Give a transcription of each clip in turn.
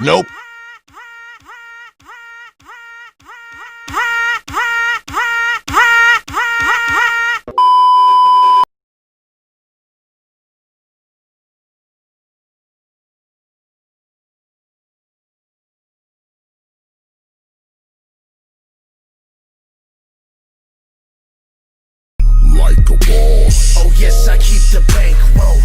Nope. Like a boss. Oh yes, I keep the bank rolling.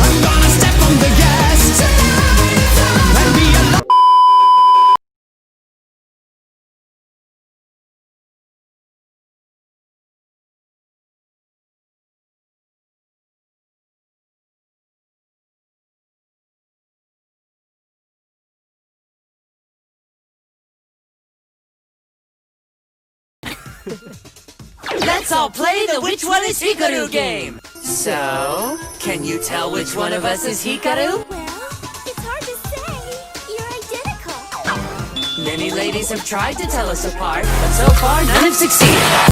I'm gonna step on the gas and be alone. Let's all play the Which One is COuGh game! So, can you tell which one of us is COuGh? Well, it's hard to say. You're identical. Many ladies have tried to tell us apart, but so far none have succeeded.